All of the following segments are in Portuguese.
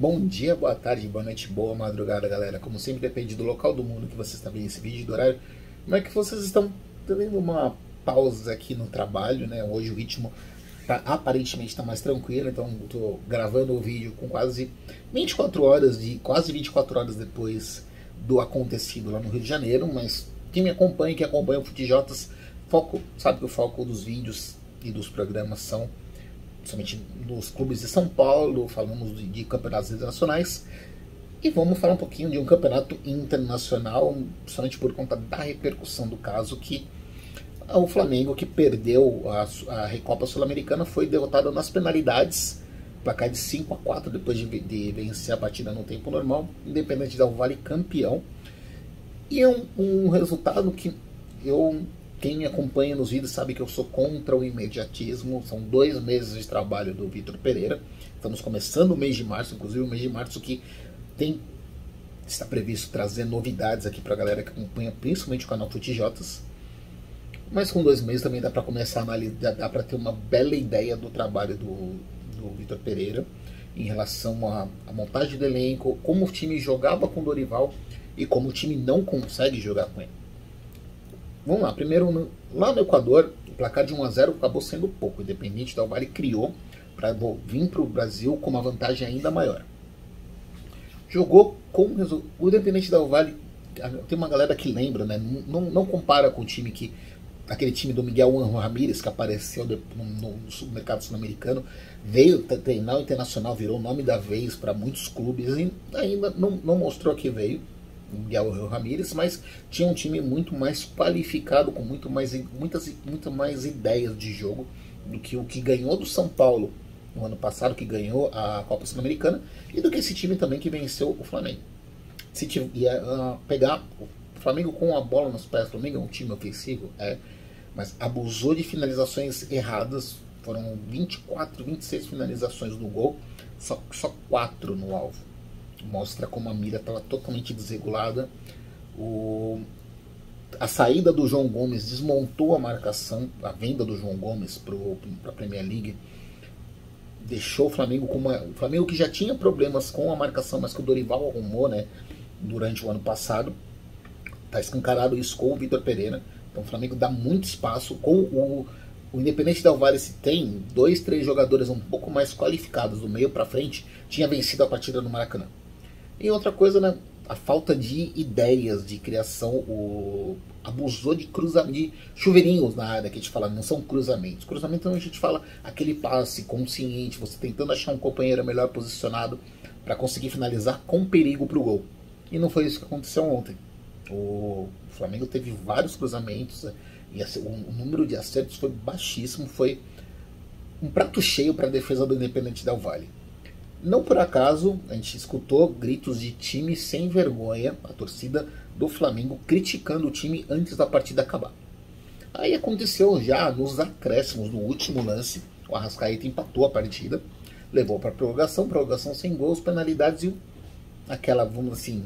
Bom dia, boa tarde, boa noite, boa madrugada, galera. Como sempre, depende do local do mundo que vocês estão vendo esse vídeo, do horário. Como é que vocês estão tendo uma pausa aqui no trabalho, né? Hoje o ritmo aparentemente está mais tranquilo, então estou gravando o vídeo com quase 24 horas, quase 24 horas depois do acontecido lá no Rio de Janeiro. Mas quem me acompanha, quem acompanha o FutiJotas, sabe que o foco dos vídeos e dos programas são somente nos clubes de São Paulo. Falamos de campeonatos internacionais e vamos falar um pouquinho de um campeonato internacional, somente por conta da repercussão do caso, que o Flamengo, que perdeu a Recopa Sul-Americana, foi derrotado nas penalidades, placar de 5-4 depois de vencer a partida no tempo normal. Independente Del Valle campeão, e é um resultado que quem me acompanha nos vídeos sabe que eu sou contra o imediatismo. São 2 meses de trabalho do Vitor Pereira. Estamos começando o mês de março, inclusive o mês de março que está previsto trazer novidades aqui para a galera que acompanha, principalmente o canal FutiJotas. Mas com 2 meses também dá para começar a analisar, dá para ter uma bela ideia do trabalho do Vitor Pereira em relação à montagem do elenco, como o time jogava com o Dorival e como o time não consegue jogar com ele. Vamos lá, primeiro, lá no Equador, o placar de 1-0 acabou sendo pouco. Independente Del Valle criou para vir para o Brasil com uma vantagem ainda maior. Jogou com o Independente Del Valle. Tem uma galera que lembra, né? Não compara com o time aquele time do Miguel Ángel Ramírez, que apareceu no mercado sul-americano, veio treinar o Internacional, virou o nome da vez para muitos clubes e ainda não mostrou que veio. Miguel Ángel Ramírez, mas tinha um time muito mais qualificado, com muito mais ideias de jogo do que o que ganhou do São Paulo no ano passado, que ganhou a Copa Sul-Americana, e do que esse time também que venceu o Flamengo. Se pegar o Flamengo com a bola nos pés, o Flamengo é um time ofensivo, mas abusou de finalizações erradas. Foram 24, 26 finalizações no gol, só 4 no alvo. Mostra como a mira estava totalmente desregulada. A saída do João Gomes desmontou a marcação. A venda do João Gomes para a Premier League deixou o Flamengo com o Flamengo que já tinha problemas com a marcação, mas que o Dorival arrumou, né, durante o ano passado. Está escancarado isso com o Vitor Pereira. Então o Flamengo dá muito espaço. Com o Independente Del Valle, se tem 2, 3 jogadores um pouco mais qualificados do meio para frente, tinha vencido a partida no Maracanã. E outra coisa, né, a falta de ideias de criação, abusou de chuveirinhos na área, que a gente fala, não são cruzamentos. Cruzamento a gente fala aquele passe consciente, você tentando achar um companheiro melhor posicionado para conseguir finalizar com perigo para o gol. E não foi isso que aconteceu ontem. O Flamengo teve vários cruzamentos, e o número de acertos foi baixíssimo, foi um prato cheio para a defesa do Independente Del Valle. Não por acaso, a gente escutou gritos de time sem vergonha, a torcida do Flamengo criticando o time antes da partida acabar. Aí aconteceu já nos acréscimos, no último lance, o Arrascaeta empatou a partida, levou para prorrogação sem gols, penalidades e aquela, vamos assim,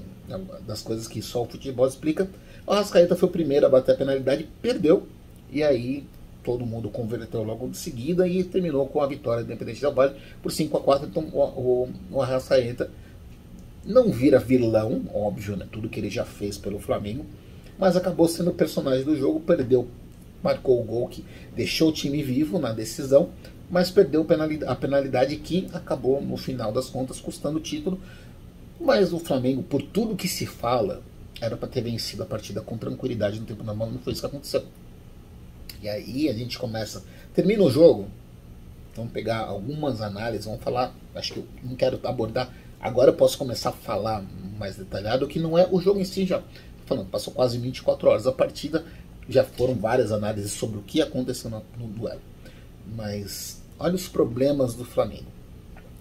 das coisas que só o futebol explica. O Arrascaeta foi o primeiro a bater a penalidade, perdeu, e aí todo mundo converteu logo de seguida e terminou com a vitória do Independente Del Valle por 5-4. Então o Arrascaeta não vira vilão, óbvio, né, tudo que ele já fez pelo Flamengo, mas acabou sendo o personagem do jogo. Marcou o gol que deixou o time vivo na decisão, mas perdeu a penalidade que acabou, no final das contas, custando o título. Mas o Flamengo, por tudo que se fala, era para ter vencido a partida com tranquilidade no tempo normal. Não foi isso que aconteceu. E aí a gente termina o jogo, vamos pegar algumas análises, vamos falar, acho que eu não quero abordar, agora eu posso começar a falar mais detalhado, que não é o jogo em si, já falando, passou quase 24 horas a partida, já foram várias análises sobre o que aconteceu no duelo. Mas olha os problemas do Flamengo.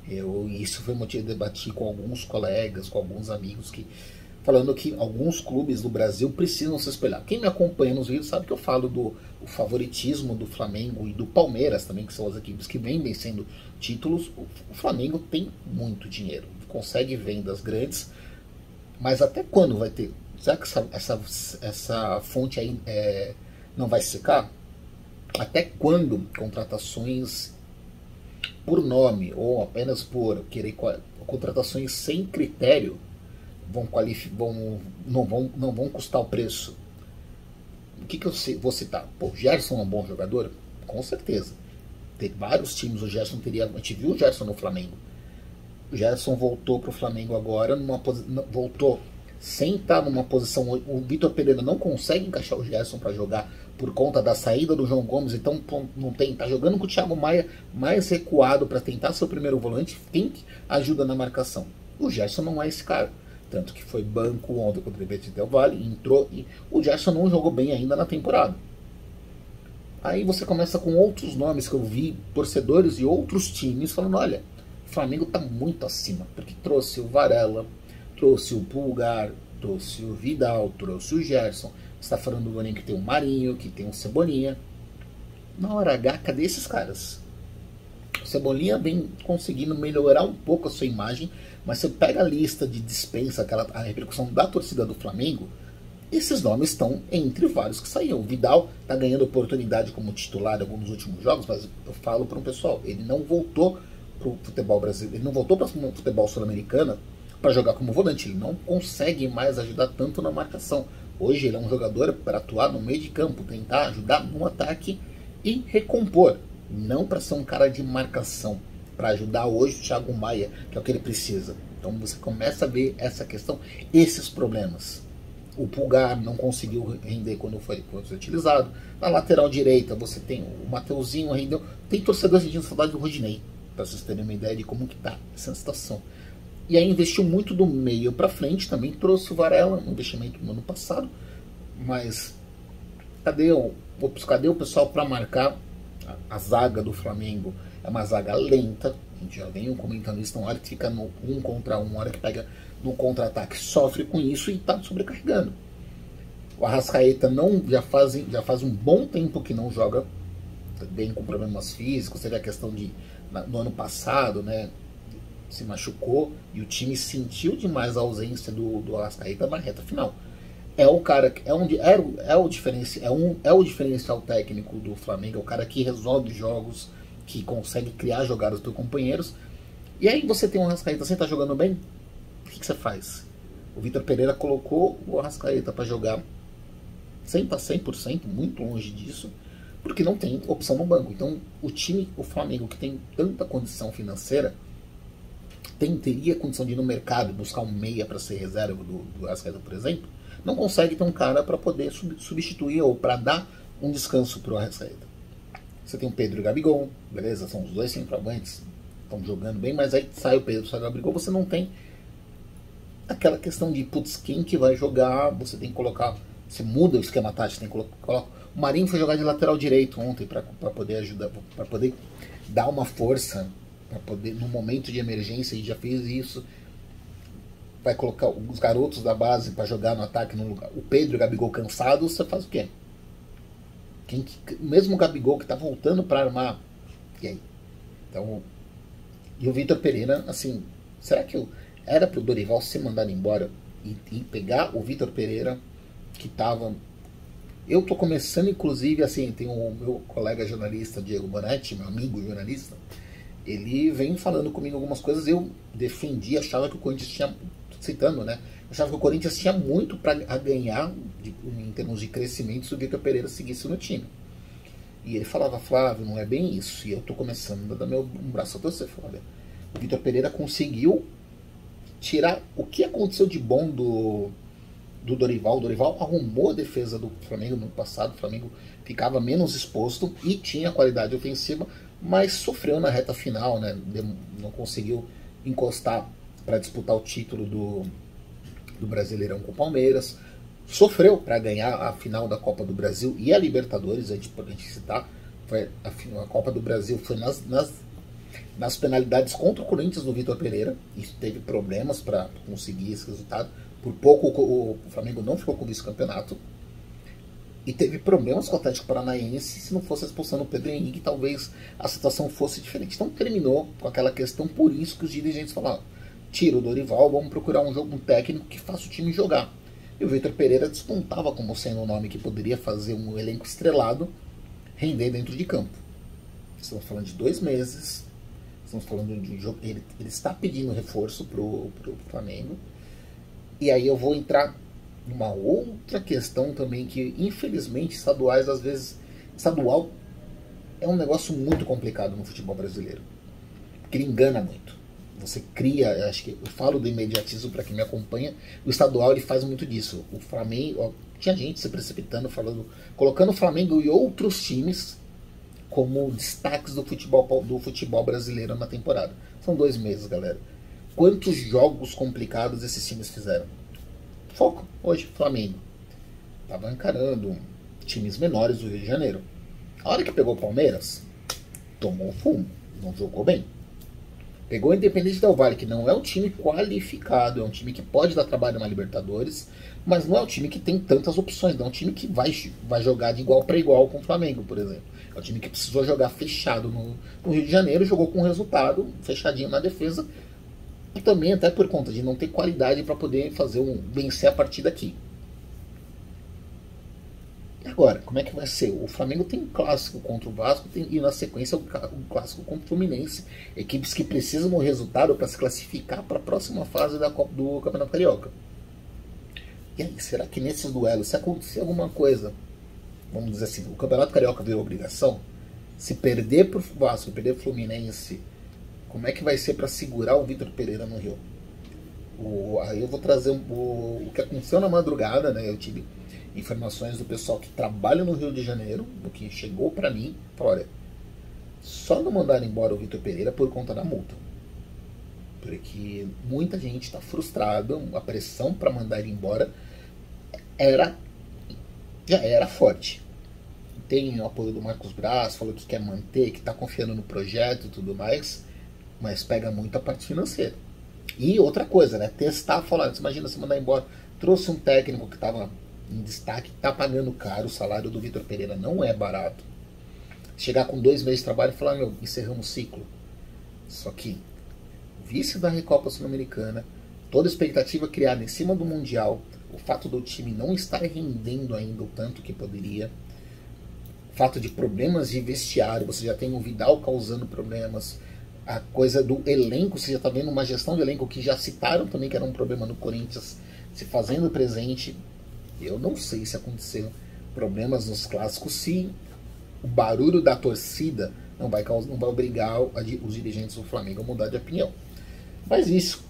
Isso foi motivo de debater com alguns colegas, com alguns amigos, falando que alguns clubes do Brasil precisam se espelhar. Quem me acompanha nos vídeos sabe que eu falo do favoritismo do Flamengo e do Palmeiras também, que são as equipes que vêm vencendo títulos. O Flamengo tem muito dinheiro, consegue vendas grandes, mas até quando vai ter? Será que essa fonte aí não vai secar? Até quando contratações por nome ou apenas por querer contratações sem critério não vão custar o preço. O que eu vou citar? Pô, o Gerson é um bom jogador? Com certeza. Tem vários times, o Gerson teria. A gente viu o Gerson no Flamengo. O Gerson voltou para o Flamengo agora, voltou sem estar numa posição. O Vitor Pereira não consegue encaixar o Gerson para jogar por conta da saída do João Gomes, então não tem. Tá jogando com o Thiago Maia mais recuado para tentar ser o primeiro volante, tem ajuda na marcação. O Gerson não é esse cara. Tanto que foi banco ontem contra o Independente Del Valle, entrou e o Gerson não jogou bem ainda na temporada. Aí você começa com outros nomes que eu vi, torcedores de outros times, falando, olha, o Flamengo está muito acima, porque trouxe o Varela, trouxe o Pulgar, trouxe o Vidal, trouxe o Gerson, você está falando do Boninho que tem o Marinho, que tem o Cebolinha. Na hora H, cadê esses caras? O Cebolinha vem conseguindo melhorar um pouco a sua imagem, mas você pega a lista de dispensa, a repercussão da torcida do Flamengo, esses nomes estão entre vários que saíram. O Vidal está ganhando oportunidade como titular em alguns dos últimos jogos, mas eu falo para um pessoal, ele não voltou para o futebol brasileiro, ele não voltou para o futebol sul-americano para jogar como volante, ele não consegue mais ajudar tanto na marcação. Hoje ele é um jogador para atuar no meio de campo, tentar ajudar no ataque e recompor, não para ser um cara de marcação, para ajudar hoje o Thiago Maia, que é o que ele precisa. Então você começa a ver essa questão, esses problemas. O Pulgar não conseguiu render quando foi utilizado. Na lateral direita você tem o Mateuzinho rendeu. Tem torcedores sentindo saudade do Rodinei, para vocês terem uma ideia de como que tá essa situação. E aí investiu muito do meio para frente, também trouxe o Varela, um investimento no ano passado, mas cadê o pessoal para marcar a zaga do Flamengo? É uma zaga lenta, a gente já vem comentando isso, uma hora que fica no 1 contra 1, uma hora que pega no contra-ataque, sofre com isso e está sobrecarregando. O Arrascaeta já faz um bom tempo que não joga bem, com problemas físicos. Teve a questão de, no ano passado, né, se machucou e o time sentiu demais a ausência do Arrascaeta na reta final. É o cara que é o diferencial técnico do Flamengo, é o cara que resolve jogos, que consegue criar jogadas para os companheiros. E aí você tem um Arrascaeta, você está jogando bem? O que você faz? O Vitor Pereira colocou o Arrascaeta para jogar sem estar 100%, muito longe disso, porque não tem opção no banco. Então o Flamengo, que tem tanta condição financeira, teria condição de ir no mercado buscar um meia para ser reserva do Arrascaeta, por exemplo, não consegue ter um cara para poder substituir ou para dar um descanso para o Arrascaeta. Você tem o Pedro e o Gabigol, beleza? São os dois centroavantes, estão jogando bem, mas aí sai o Pedro, sai o Gabigol, você não tem aquela questão de, putz, quem que vai jogar, você tem que colocar, você muda o esquema tático, tem que colocar. O Marinho foi jogar de lateral direito ontem para poder ajudar, para poder dar uma força, para poder, no momento de emergência, e já fez isso. Vai colocar os garotos da base para jogar no ataque no lugar. O Pedro e o Gabigol cansados, você faz o quê? Mesmo o Gabigol que tá voltando para armar, e aí? Então, e o Vitor Pereira, assim, será que era pro Dorival se mandar embora e pegar o Vitor Pereira, que tava... Eu tô começando, inclusive, assim, tem o meu colega jornalista, Diego Bonetti, meu amigo jornalista, ele vem falando comigo algumas coisas, eu defendi, achava que o Corinthians tinha, citando, né, achava que o Corinthians tinha muito para ganhar em termos de crescimento se o Vitor Pereira seguisse no time. E ele falava, Flávio, não é bem isso. E eu tô começando a dar um braço a torcer. Olha, o Vitor Pereira conseguiu tirar o que aconteceu de bom do Dorival. O Dorival arrumou a defesa do Flamengo no passado. O Flamengo ficava menos exposto e tinha qualidade ofensiva, mas sofreu na reta final, né? Não conseguiu encostar para disputar o título do Brasileirão com o Palmeiras. Sofreu para ganhar a final da Copa do Brasil e a Libertadores, a gente pode citar. A Copa do Brasil foi nas penalidades contra o Corinthians do Vitor Pereira, e teve problemas para conseguir esse resultado. Por pouco o Flamengo não ficou com o vice-campeonato. E teve problemas com o Atlético Paranaense. Se não fosse a expulsão do Pedro Henrique, talvez a situação fosse diferente. Então terminou com aquela questão, por isso que os dirigentes falaram: tira o Dorival, vamos procurar um técnico que faça o time jogar. E o Vitor Pereira despontava como sendo um nome que poderia fazer um elenco estrelado render dentro de campo. Estamos falando de 2 meses, Estamos falando de um jogo. Ele está pedindo reforço pro Flamengo. E aí eu vou entrar numa outra questão também, que infelizmente estaduais, às vezes, estadual é um negócio muito complicado no futebol brasileiro. Porque ele engana muito. Você cria, acho que eu falo do imediatismo para quem me acompanha, o estadual ele faz muito disso. O Flamengo, ó, tinha gente se precipitando, falando, colocando o Flamengo e outros times como destaques do futebol brasileiro na temporada. São 2 meses, galera. Quantos jogos complicados esses times fizeram? Foco, hoje, Flamengo. Tava encarando times menores do Rio de Janeiro. A hora que pegou o Palmeiras, tomou fumo, não jogou bem. Pegou o Independente Del Valle, que não é um time qualificado, é um time que pode dar trabalho na Libertadores, mas não é um time que tem tantas opções, não é um time que vai jogar de igual para igual com o Flamengo, por exemplo. É um time que precisou jogar fechado no Rio de Janeiro, jogou com resultado, fechadinho na defesa, e também até por conta de não ter qualidade para poder vencer a partida aqui. E agora, como é que vai ser? O Flamengo tem um clássico contra o Vasco e na sequência um clássico contra o Fluminense. Equipes que precisam do resultado para se classificar para a próxima fase do Campeonato Carioca. E aí, será que nesses duelos, se acontecer alguma coisa, vamos dizer assim, o Campeonato Carioca virou obrigação, se perder para o Vasco, perder para o Fluminense, como é que vai ser para segurar o Vitor Pereira no Rio? Aí eu vou trazer o que aconteceu na madrugada, né? Eu tive informações do pessoal que trabalha no Rio de Janeiro, o que chegou para mim, falou, olha, só não mandaram embora o Vitor Pereira por conta da multa. Porque muita gente está frustrada, a pressão para mandar ele embora já era forte. Tem o apoio do Marcos Braz, falou que quer manter, que está confiando no projeto e tudo mais, mas pega muito a parte financeira. E outra coisa, né? Testar, falar, imagina se mandar embora, trouxe um técnico que estava em destaque, tá pagando caro, o salário do Vitor Pereira não é barato. Chegar com 2 meses de trabalho e falar, meu, encerramos o ciclo. Só que, vice da Recopa Sul-Americana, toda expectativa criada em cima do Mundial, o fato do time não estar rendendo ainda o tanto que poderia, o fato de problemas de vestiário, você já tem o Vidal causando problemas, a coisa do elenco, você já está vendo uma gestão de elenco que já citaram também que era um problema no Corinthians, se fazendo presente. Eu não sei se aconteceram problemas nos clássicos, se o barulho da torcida não vai obrigar os dirigentes do Flamengo a mudar de opinião. Mas isso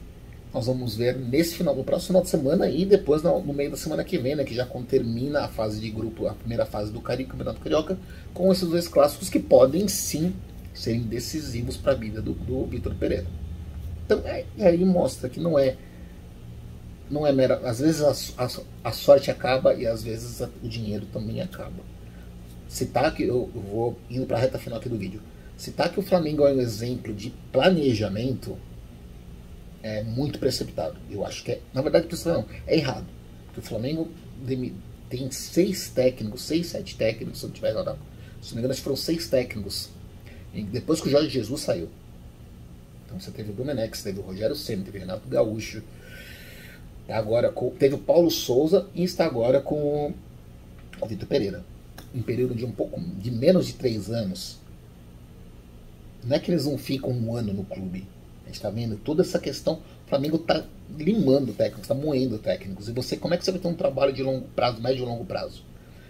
nós vamos ver no próximo final de semana e depois no meio da semana que vem, né, que já termina a fase de grupo, a primeira fase do Campeonato Carioca, com esses 2 clássicos que podem sim serem decisivos para a vida do Vitor Pereira. Então aí mostra que não é mera. Às vezes a sorte acaba e às vezes o dinheiro também acaba. Citar que eu vou indo para a reta final aqui do vídeo. Citar que o Flamengo é um exemplo de planejamento é muito precipitado. Eu acho que na verdade é errado. Porque o Flamengo tem 6 técnicos, 6, 7 técnicos, se eu não tiver errado. Se não me engano, foram 6 técnicos. E depois que o Jorge Jesus saiu. Então você teve o Domenech, teve o Rogério Ceni, teve o Renato Gaúcho. Agora teve o Paulo Souza e está agora com o Vitor Pereira. Em período de menos de 3 anos. Não é que eles não ficam 1 ano no clube. A gente está vendo toda essa questão. O Flamengo está limando técnicos, está moendo técnicos. E você, como é que você vai ter um trabalho de longo prazo, médio e longo prazo?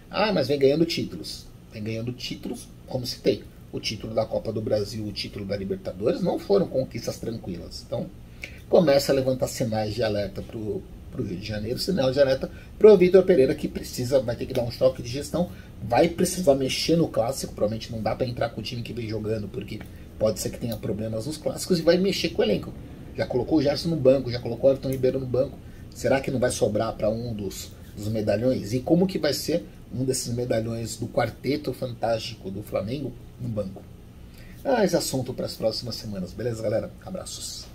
Ah, mas vem ganhando títulos. Vem ganhando títulos, como citei. O título da Copa do Brasil, o título da Libertadores não foram conquistas tranquilas. Então, começa a levantar sinais de alerta para o Rio de Janeiro, sinal de alerta para o Vitor Pereira, que vai ter que dar um choque de gestão, vai precisar mexer no clássico, provavelmente não dá para entrar com o time que vem jogando, porque pode ser que tenha problemas nos clássicos, e vai mexer com o elenco. Já colocou o Gerson no banco, já colocou o Everton Ribeiro no banco, será que não vai sobrar para um dos medalhões? E como que vai ser um desses medalhões do quarteto fantástico do Flamengo no banco? Esse assunto para as próximas semanas, beleza, galera? Abraços.